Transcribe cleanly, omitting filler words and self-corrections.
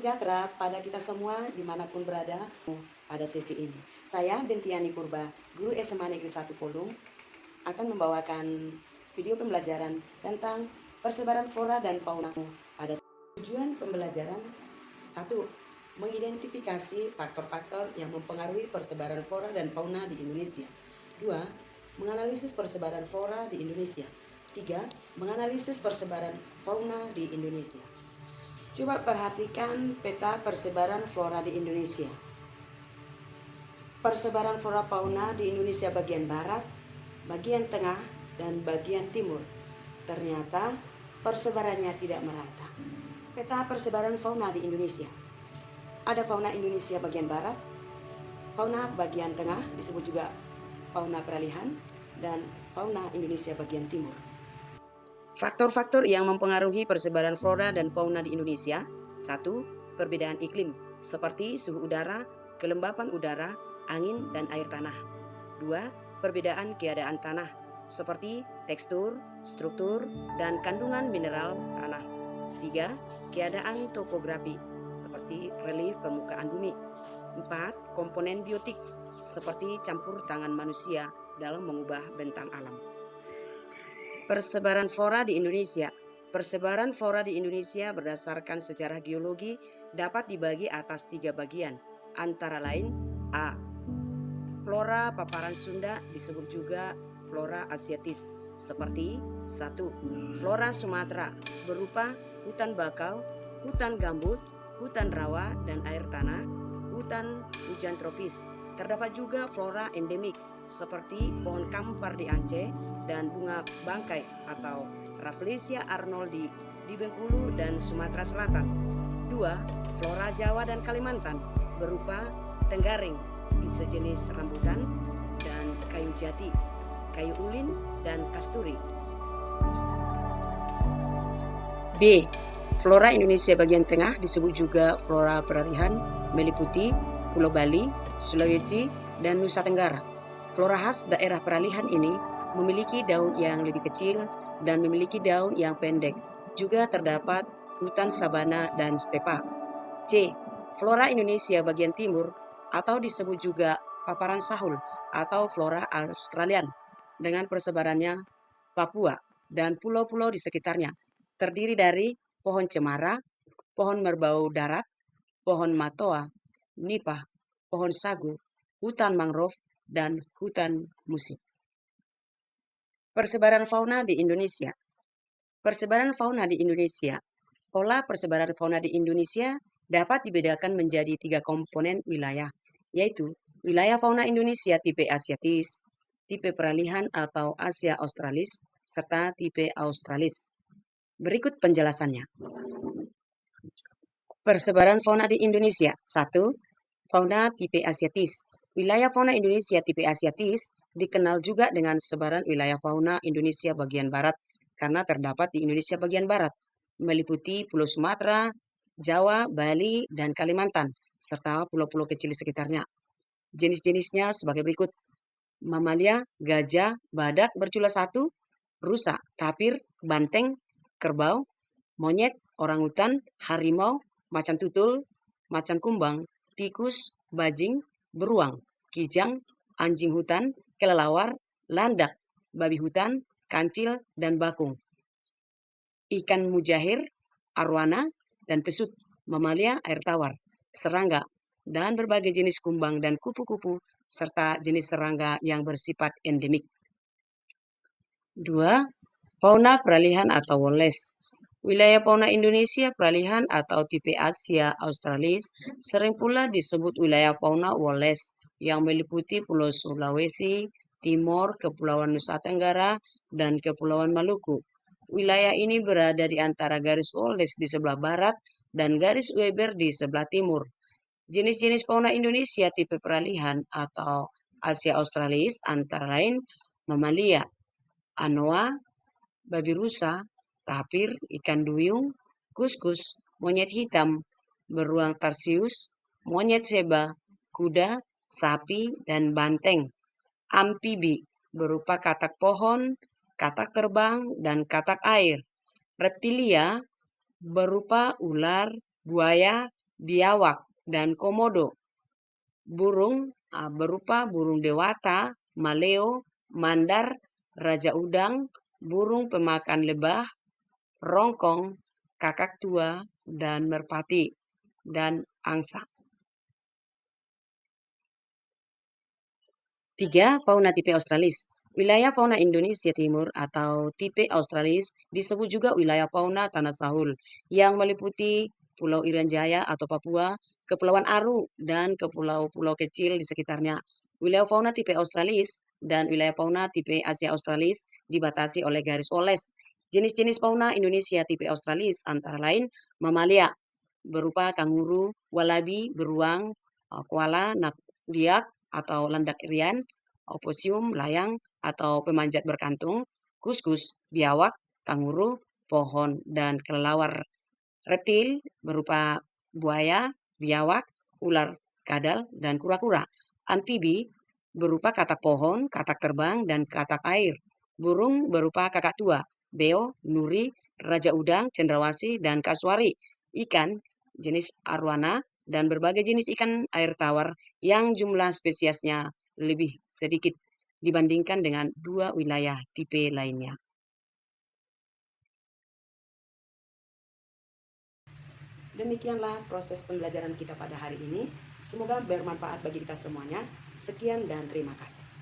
sejahtera pada kita semua dimanapun berada pada sesi ini. Saya Bentiani Purba, guru SMA Negeri 1 Polung, akan membawakan video pembelajaran tentang persebaran flora dan fauna pada tujuan pembelajaran. 1. Mengidentifikasi faktor-faktor yang mempengaruhi persebaran flora dan fauna di Indonesia. 2. Menganalisis persebaran flora di Indonesia. 3. Menganalisis persebaran fauna di Indonesia. Coba perhatikan peta persebaran flora di Indonesia. Persebaran flora fauna di Indonesia bagian barat, bagian tengah, dan bagian timur. Ternyata persebarannya tidak merata. Peta persebaran fauna di Indonesia. Ada fauna Indonesia bagian barat, fauna bagian tengah disebut juga fauna peralihan, dan fauna Indonesia bagian timur. Faktor-faktor yang mempengaruhi persebaran flora dan fauna di Indonesia. 1. Perbedaan iklim, seperti suhu udara, kelembapan udara, angin, dan air tanah. 2. Perbedaan keadaan tanah, seperti tekstur, struktur, dan kandungan mineral tanah. 3. Keadaan topografi, seperti relief permukaan bumi. 4. Komponen biotik, seperti campur tangan manusia dalam mengubah bentang alam. Persebaran flora di Indonesia. Persebaran flora di Indonesia berdasarkan sejarah geologi dapat dibagi atas 3 bagian, antara lain A. Flora paparan Sunda disebut juga flora asiatis, seperti 1. Flora Sumatera berupa hutan bakau, hutan gambut, hutan rawa dan air tanah, hutan hujan tropis. Terdapat juga flora endemik seperti pohon kampar di Aceh dan bunga bangkai atau Rafflesia arnoldi di Bengkulu dan Sumatera Selatan. 2. Flora Jawa dan Kalimantan berupa tenggaring, sejenis rambutan, dan kayu jati, kayu ulin, dan kasturi. B. Flora Indonesia bagian tengah disebut juga flora peralihan, meliputi Pulau Bali, Sulawesi, dan Nusa Tenggara. Flora khas daerah peralihan ini memiliki daun yang lebih kecil dan memiliki daun yang pendek. Juga terdapat hutan sabana dan stepa. C. Flora Indonesia bagian timur atau disebut juga paparan Sahul atau flora Australian dengan persebarannya Papua dan pulau-pulau di sekitarnya. Terdiri dari pohon cemara, pohon merbau darat, pohon matoa, nipah, pohon sagu, hutan mangrove, dan hutan musim. Persebaran fauna di Indonesia. Persebaran fauna di Indonesia. Pola persebaran fauna di Indonesia dapat dibedakan menjadi 3 komponen wilayah, yaitu wilayah fauna Indonesia tipe asiatis, tipe peralihan atau Asia Australis, serta tipe Australis. Berikut penjelasannya. Persebaran fauna di Indonesia. 1. Fauna tipe asiatis. Wilayah fauna Indonesia tipe asiatis dikenal juga dengan sebaran wilayah fauna Indonesia bagian barat karena terdapat di Indonesia bagian barat, meliputi Pulau Sumatera, Jawa, Bali, dan Kalimantan, serta pulau-pulau kecil di sekitarnya. Jenis-jenisnya sebagai berikut. Mamalia, gajah, badak bercula 1, rusa, tapir, banteng, kerbau, monyet, orangutan, harimau, macan tutul, macan kumbang, tikus, bajing, beruang, kijang, anjing hutan, kelelawar, landak, babi hutan, kancil, dan bakung. Ikan mujahir, arwana, dan pesut, mamalia air tawar, serangga, dan berbagai jenis kumbang dan kupu-kupu, serta jenis serangga yang bersifat endemik. 2. Fauna peralihan atau woles. Wilayah fauna Indonesia peralihan atau tipe Asia Australis sering pula disebut wilayah fauna woles yang meliputi Pulau Sulawesi, Timor, Kepulauan Nusa Tenggara, dan Kepulauan Maluku. Wilayah ini berada di antara garis woles di sebelah barat dan garis Weber di sebelah timur. Jenis-jenis fauna Indonesia tipe peralihan atau Asia Australis antara lain mamalia, anoa, babi rusa, tapir, ikan duyung, kuskus, monyet hitam, beruang tarsius, monyet seba, kuda, sapi, dan banteng. Amfibi berupa katak pohon, katak terbang, dan katak air. Reptilia berupa ular, buaya, biawak, dan komodo. Burung berupa burung dewata, maleo, mandar, raja udang, burung pemakan lebah, rongkong, kakak tua, dan merpati, dan angsa. 3. Fauna tipe australis. Wilayah fauna Indonesia Timur atau tipe australis disebut juga wilayah fauna Tanah Sahul yang meliputi Pulau Irian Jaya atau Papua, Kepulauan Aru, dan pulau-pulau kecil di sekitarnya. Wilayah fauna tipe australis dan wilayah fauna tipe Asia Australis dibatasi oleh garis poles. Jenis-jenis fauna Indonesia tipe australis antara lain mamalia berupa kanguru, walabi, beruang, koala, nakdiak atau landak irian, opossum, layang atau pemanjat berkantung, kuskus, biawak, kanguru, pohon, dan kelelawar. Reptil berupa buaya, biawak, ular kadal, dan kura-kura. Amfibi berupa katak pohon, katak terbang, dan katak air. Burung berupa kakak tua, beo, nuri, raja udang, cendrawasih, dan kasuari. Ikan jenis arwana dan berbagai jenis ikan air tawar yang jumlah spesiesnya lebih sedikit dibandingkan dengan dua wilayah tipe lainnya. Demikianlah proses pembelajaran kita pada hari ini. Semoga bermanfaat bagi kita semuanya. Sekian dan terima kasih.